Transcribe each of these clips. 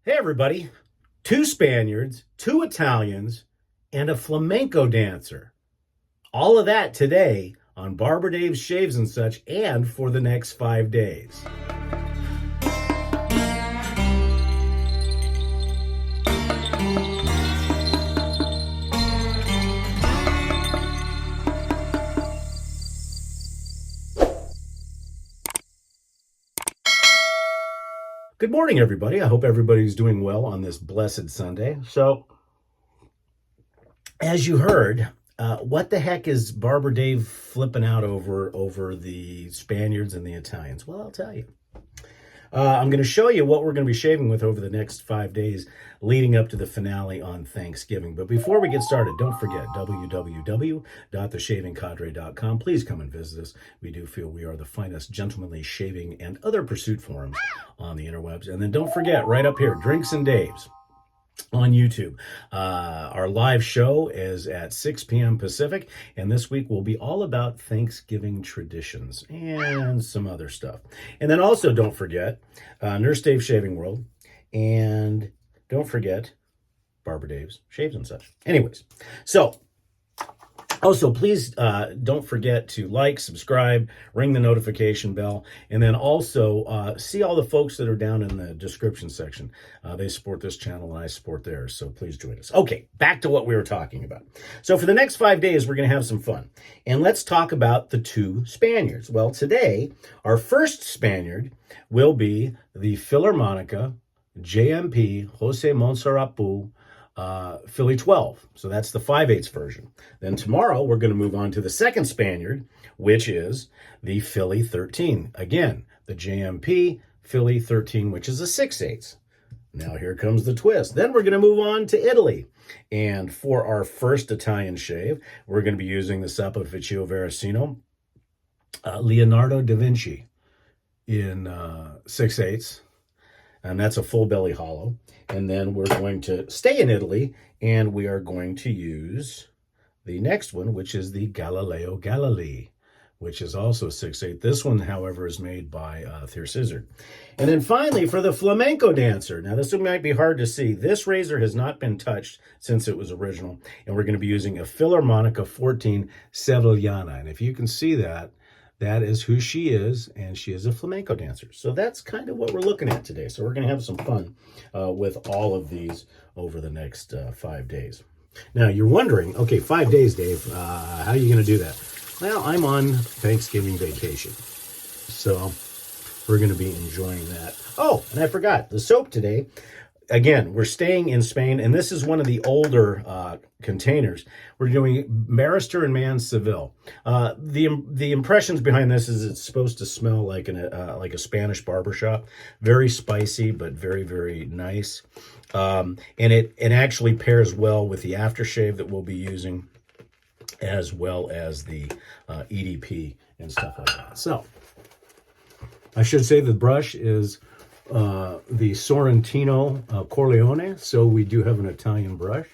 Hey, everybody. Two Spaniards, two Italians, and a flamenco dancer. All of that today on Barber Dave's Shaves and Such, and for the next 5 days. Good morning, everybody. I hope everybody's doing well on this blessed Sunday. So, as you heard, what the heck is Barber Dave flipping out over the Spaniards and the Italians? Well, I'll tell you. I'm going to show you what we're going to be shaving with over the next 5 days leading up to the finale on Thanksgiving. But before we get started, don't forget www.theshavingcadre.com. Please come and visit us. We do feel we are the finest gentlemanly shaving and other pursuit forums on the interwebs. And then don't forget, right up here, Drinks and Daves on YouTube. Our live show is at 6 p.m. Pacific, and this week will be all about Thanksgiving traditions and some other stuff. And then also don't forget Nurse Dave's Shaving World, and don't forget Barber Dave's Shaves and Such. Anyways, so also, please don't forget to like, subscribe, ring the notification bell, and then also see all the folks that are down in the description section. They support this channel and I support theirs, so please join us. Okay, back to what we were talking about. So for the next 5 days, we're going to have some fun. And let's talk about the two Spaniards. Well, today, our first Spaniard will be the Philharmonica JMP Jose Montserrat Philly 12. So that's the 5/8 version. Then tomorrow we're going to move on to the second Spaniard, which is the Philly 13. Again, the JMP Philly 13, which is a 6/8. Now here comes the twist. Then we're going to move on to Italy. And for our first Italian shave, we're going to be using the Sapofficcio Veracino Leonardo da Vinci in 6/8. And that's a full belly hollow. And then we're going to stay in Italy, and we are going to use the next one, which is the Galileo Galilei, which is also 6/8. This one, however, is made by Thierry Izzard. And then finally, for the flamenco dancer. Now, this one might be hard to see. This razor has not been touched since it was original, and we're going to be using a Philharmonica 14 Sevillana. And if you can see that, that is who she is, and she is a flamenco dancer. So that's kind of what we're looking at today. So we're going to have some fun with all of these over the next 5 days. Now, you're wondering, okay, 5 days, Dave, how are you going to do that? Well, I'm on Thanksgiving vacation, so we're going to be enjoying that. Oh, and I forgot, the soap today. Again, we're staying in Spain, and this is one of the older containers. We're doing Barrister and Mann Seville. The impressions behind this is it's supposed to smell like a Spanish barbershop. Very spicy, but very, very nice. And it actually pairs well with the aftershave that we'll be using, as well as the EDP and stuff like that. So, I should say the brush is the Sorrentino Corleone, so we do have an Italian brush.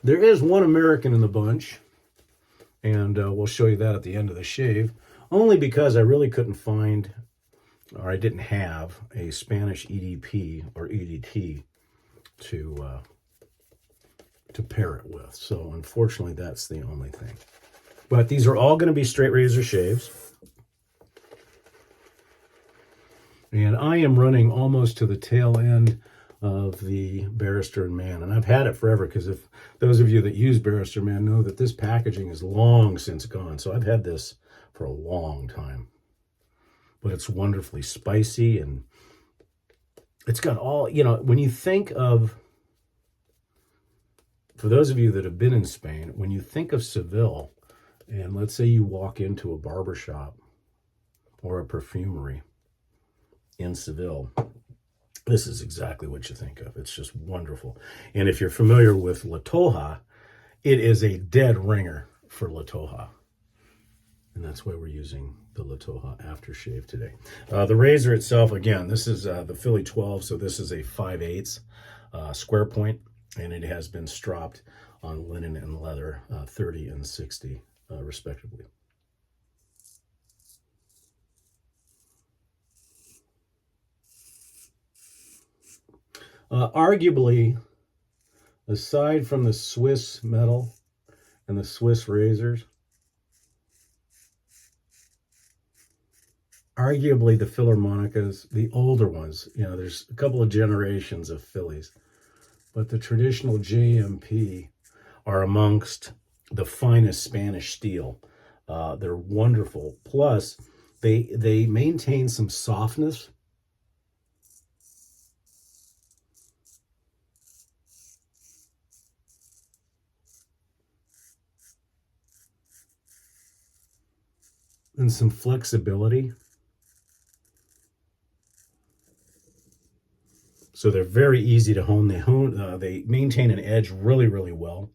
There is one American in the bunch, and we'll show you that at the end of the shave, only because I really couldn't find, or I didn't have, a Spanish EDP or EDT to pair it with. So unfortunately, that's the only thing. But these are all going to be straight razor shaves. And I am running almost to the tail end of the Barrister and Mann. And I've had it forever, because if those of you that use Barrister and Mann know that this packaging is long since gone. So I've had this for a long time. But it's wonderfully spicy, and it's got all, when you think of, for those of you that have been in Spain, when you think of Seville, and let's say you walk into a barbershop or a perfumery in Seville, this is exactly what you think of. It's just wonderful. And if you're familiar with La Toja, it is a dead ringer for La Toja. And that's why we're using the La Toja aftershave today. The razor itself, again, this is the Philly 12, so this is a 5/8 square point, and it has been stropped on linen and leather, 30 and 60 respectively. Arguably, aside from the Swiss metal and the Swiss razors, arguably the Philharmonicas, the older ones, there's a couple of generations of Phillies, but the traditional JMP are amongst the finest Spanish steel. They're wonderful. Plus, they maintain some softness. And some flexibility. So they're very easy to hone. They maintain an edge really, really well.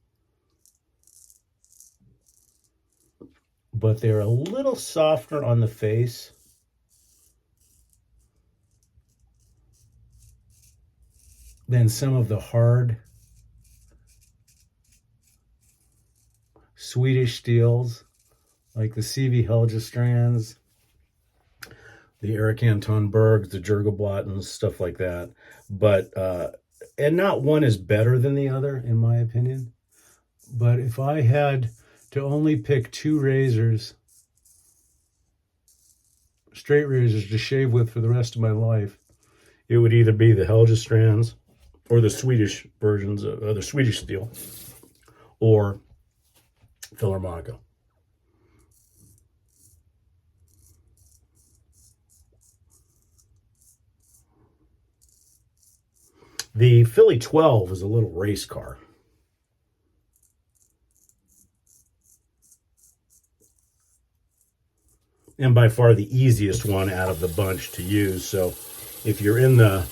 But they're a little softer on the face. Than some of the hard Swedish steels, like the CV Helgestrands, the Eric Anton Bergs, the Jurgelblattens, stuff like that. But, and not one is better than the other, in my opinion. But if I had to only pick two razors, straight razors to shave with for the rest of my life, it would either be the Helgestrands or the Swedish versions of the Swedish steel or Philharmonica. The Philly 12 is a little race car. And by far the easiest one out of the bunch to use. So if you're in the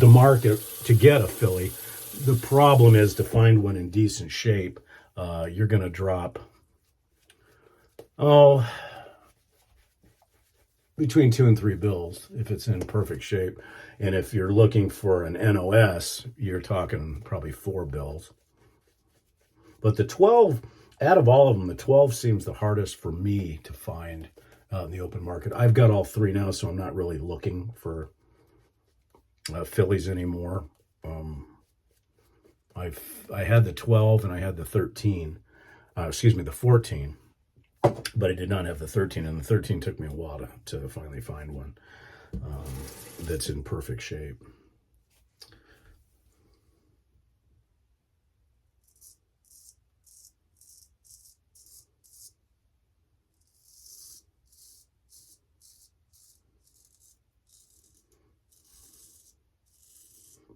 market to get a Philly, the problem is to find one in decent shape. You're going to drop, between 2 and 3 bills if it's in perfect shape. And if you're looking for an NOS, you're talking probably 4 bills. But the 12, out of all of them, the 12 seems the hardest for me to find in the open market. I've got all 3 now, so I'm not really looking for Phillies anymore. I had the 12 and I had the 13. The 14. But I did not have the 13, and the 13 took me a while to finally find one that's in perfect shape.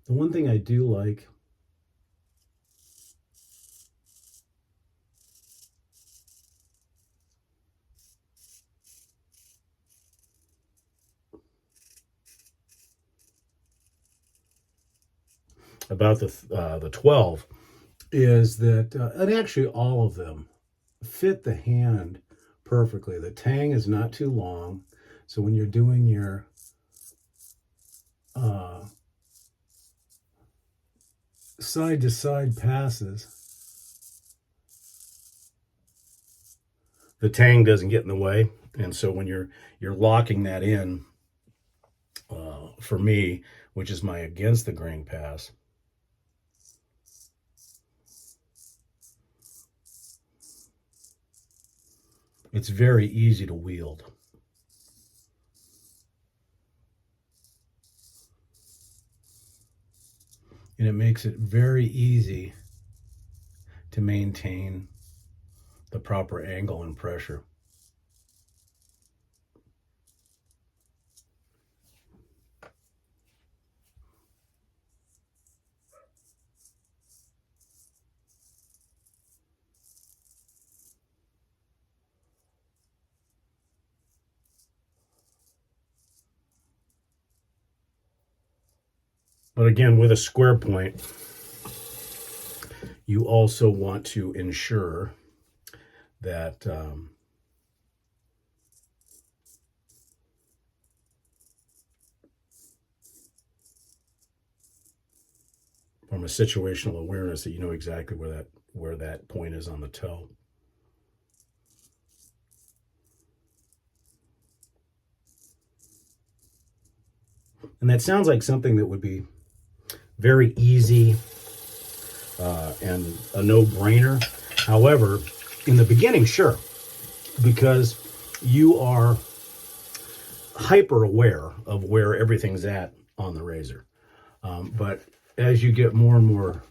The one thing I do like about the 12 is that, and actually all of them fit the hand perfectly. The tang is not too long, so when you're doing your side to side passes, the tang doesn't get in the way. And so when you're locking that in, for me, which is my against the grain pass, it's very easy to wield. And it makes it very easy to maintain the proper angle and pressure. But again, with a square point, you also want to ensure that from a situational awareness that you know exactly where that point is on the toe. And that sounds like something that would be very easy and a no-brainer. However, in the beginning, sure, because you are hyper aware of where everything's at on the razor. But as you get more and more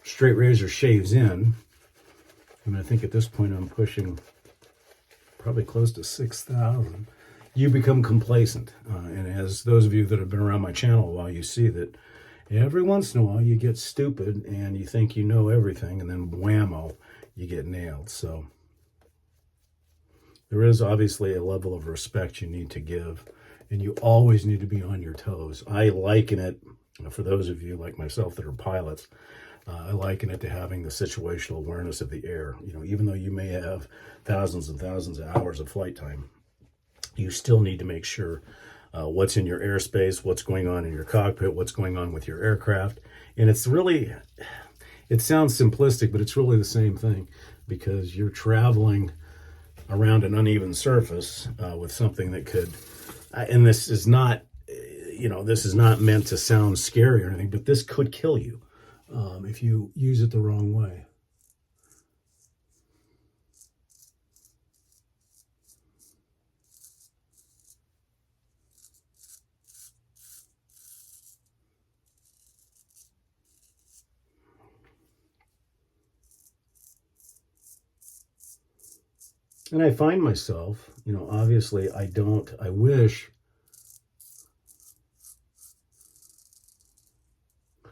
straight razor shaves in, and I think at this point I'm pushing probably close to 6,000, you become complacent. And as those of you that have been around my channel a while, you see that every once in a while you get stupid and you think you know everything, and then whammo, you get nailed. So there is obviously a level of respect you need to give, and you always need to be on your toes. I liken it, for those of you like myself that are pilots, I liken it to having the situational awareness of the air. You know, even though you may have thousands and thousands of hours of flight time, you still need to make sure what's in your airspace, what's going on in your cockpit, what's going on with your aircraft. And it's really, it sounds simplistic, but it's really the same thing, because you're traveling around an uneven surface with something that could, and this is not, this is not meant to sound scary or anything, but this could kill you if you use it the wrong way. And I find myself, obviously I wish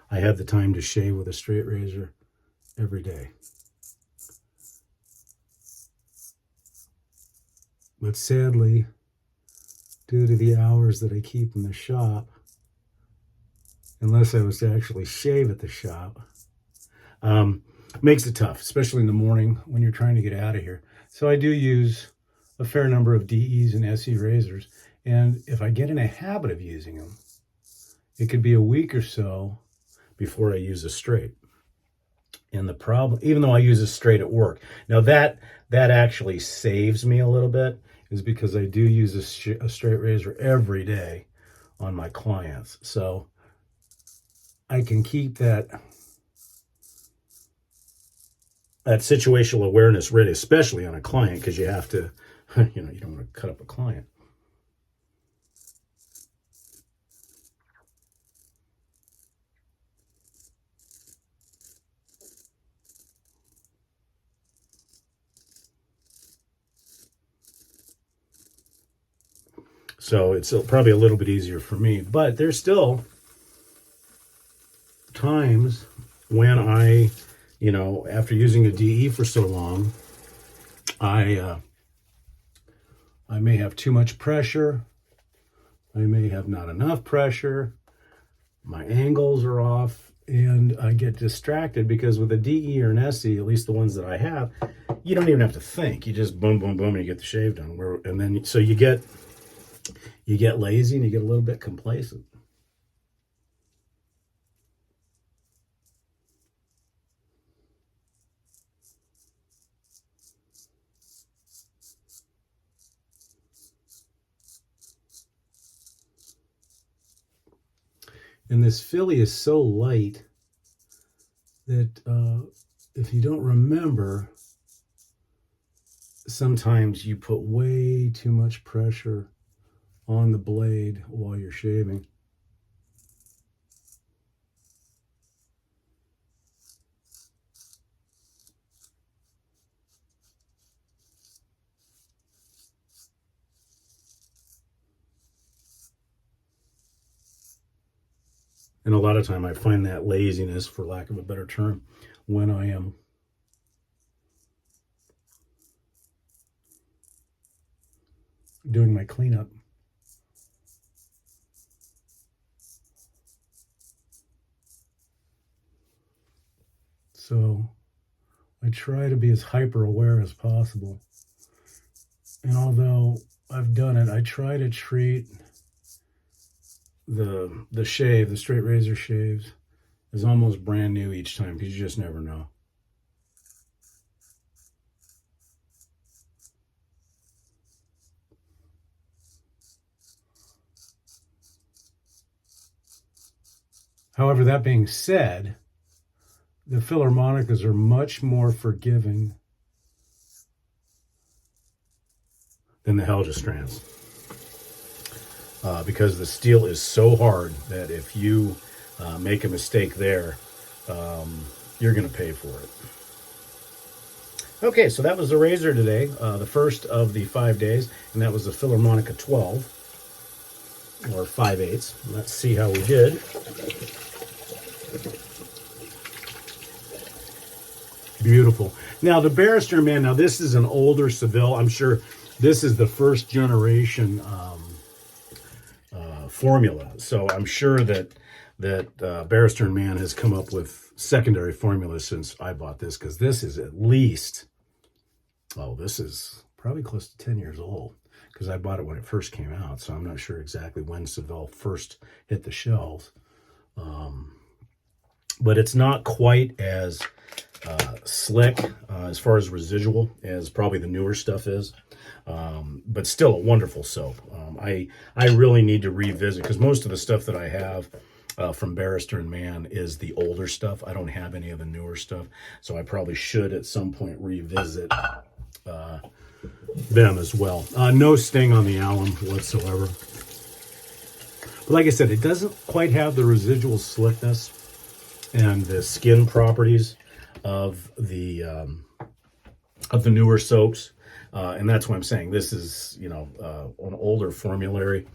I had the time to shave with a straight razor every day. But sadly, due to the hours that I keep in the shop, unless I was to actually shave at the shop, makes it tough, especially in the morning when you're trying to get out of here. So I do use a fair number of DEs and SE razors. And if I get in a habit of using them, it could be a week or so before I use a straight. And the problem, even though I use a straight at work, now that actually saves me a little bit, is because I do use a straight razor every day on my clients. So I can keep that situational awareness ready, especially on a client, because you have to, you don't want to cut up a client. So it's probably a little bit easier for me, but there's still times when I, after using a DE for so long, I may have too much pressure. I may have not enough pressure. My angles are off, and I get distracted, because with a DE or an SE, at least the ones that I have, you don't even have to think. You just boom, boom, boom, and you get the shave done. And then, so you get lazy and you get a little bit complacent. And this filly is so light that if you don't remember, sometimes you put way too much pressure on the blade while you're shaving. And a lot of time I find that laziness, for lack of a better term, when I am doing my cleanup. So I try to be as hyper aware as possible. And although I've done it, I try to treat the shave, the straight razor shaves, as almost brand new each time, because you just never know. However, that being said, the Philharmonicas are much more forgiving than the Helga strands. Because the steel is so hard that if you make a mistake there, you're going to pay for it. Okay, so that was the razor today, the first of the 5 days, and that was the Philharmonica 12, or 5/8. Let's see how we did. Beautiful. Now, the Barrister Man, now this is an older Seville. I'm sure this is the first generation formula. So I'm sure that Barrister Man has come up with secondary formulas since I bought this, because this is at least, oh, this is probably close to 10 years old, because I bought it when it first came out. So I'm not sure exactly when Seville first hit the shelves. But it's not quite as slick as far as residual as probably the newer stuff is, but still a wonderful soap. I really need to revisit, because most of the stuff that I have from Barrister and Mann is the older stuff. I don't have any of the newer stuff, so I probably should at some point revisit them as well. No sting on the alum whatsoever. But like I said, it doesn't quite have the residual slickness and the skin properties of the newer soaps, and that's why I'm saying this is, you know, an older formulary.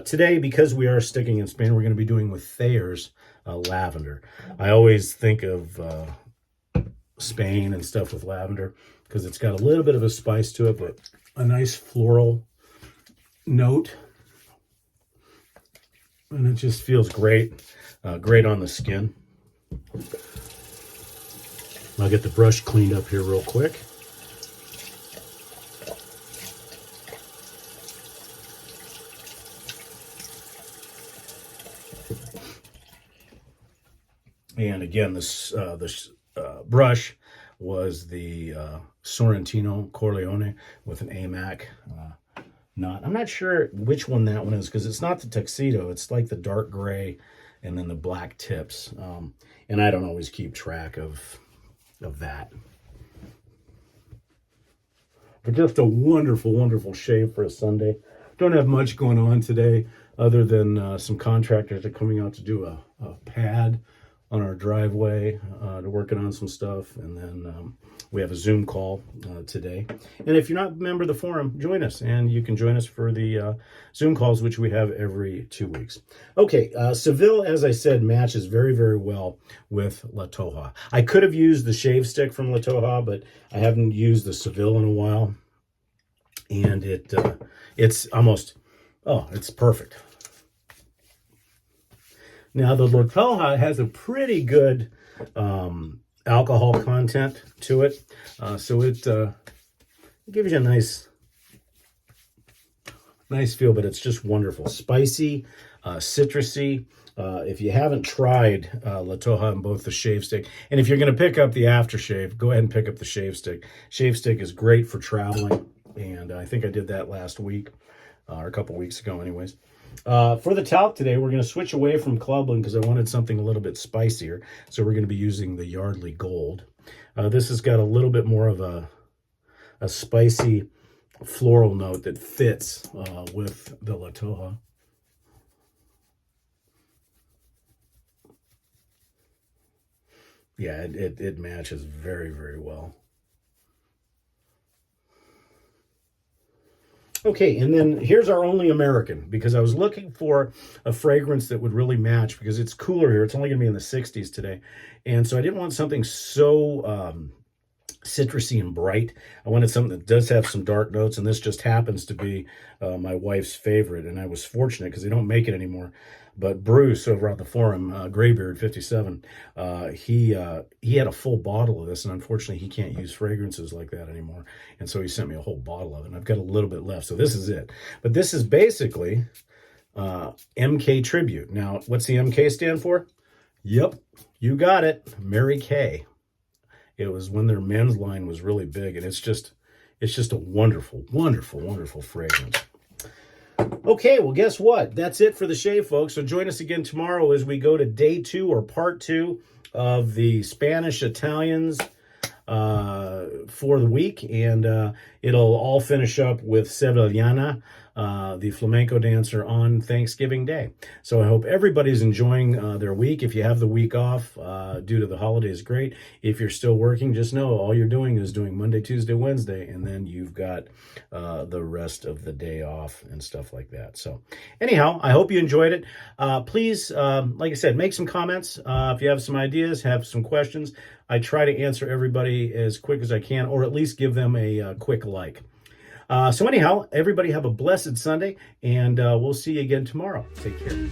Today, because we are sticking in Spain, we're going to be doing with Thayer's lavender. I always think of Spain and stuff with lavender because it's got a little bit of a spice to it, but a nice floral note, and it just feels great, great on the skin. I'll get the brush cleaned up here real quick. And again, this brush was the Sorrentino Corleone with an AMAC knot. I'm not sure which one that one is, because it's not the tuxedo. It's like the dark gray and then the black tips. And I don't always keep track of that. But just a wonderful, wonderful shave for a Sunday. Don't have much going on today other than some contractors are coming out to do a pad on our driveway, to working on some stuff, and then we have a Zoom call today. And if you're not a member of the forum, join us, and you can join us for the Zoom calls, which we have every 2 weeks. Okay, Seville, as I said, matches very, very well with La Toja. I could have used the shave stick from La Toja, but I haven't used the Seville in a while, and it's almost, oh, it's perfect. Now, the La Toja has a pretty good alcohol content to it, so it gives you a nice feel, but it's just wonderful. Spicy, citrusy. If you haven't tried La Toja in both the shave stick, and if you're going to pick up the aftershave, go ahead and pick up the shave stick. Shave stick is great for traveling, and I think I did that last week, or a couple weeks ago anyways. For the talc today, we're going to switch away from Clubland because I wanted something a little bit spicier. So we're going to be using the Yardley Gold. This has got a little bit more of a spicy floral note that fits with the La Toja. Yeah, it matches very, very well. Okay, and then here's our only American, because I was looking for a fragrance that would really match, because it's cooler here. It's only going to be in the 60s today. And so I didn't want something so citrusy and bright. I wanted something that does have some dark notes, and this just happens to be my wife's favorite. And I was fortunate because they don't make it anymore. But Bruce over on the forum, Graybeard 57, he had a full bottle of this, and unfortunately he can't use fragrances like that anymore. And so he sent me a whole bottle of it, and I've got a little bit left. So this is it. But this is basically MK Tribute. Now, what's the MK stand for? Yep, you got it. Mary Kay. It was when their men's line was really big, and it's just a wonderful, wonderful, wonderful fragrance. Okay, well, guess what? That's it for the shave, folks. So join us again tomorrow as we go to day 2 or part 2 of the Spanish Italians for the week, and it'll all finish up with Sevillana, the flamenco dancer, on Thanksgiving Day. So I hope everybody's enjoying their week. If you have the week off due to the holidays, great. If you're still working, just know all you're doing is doing Monday, Tuesday, Wednesday, and then you've got the rest of the day off and stuff like that. So anyhow, I hope you enjoyed it. Please, like I said, make some comments. If you have some ideas, have some questions, I try to answer everybody as quick as I can, or at least give them a quick like. So anyhow, everybody have a blessed Sunday, and we'll see you again tomorrow. Take care.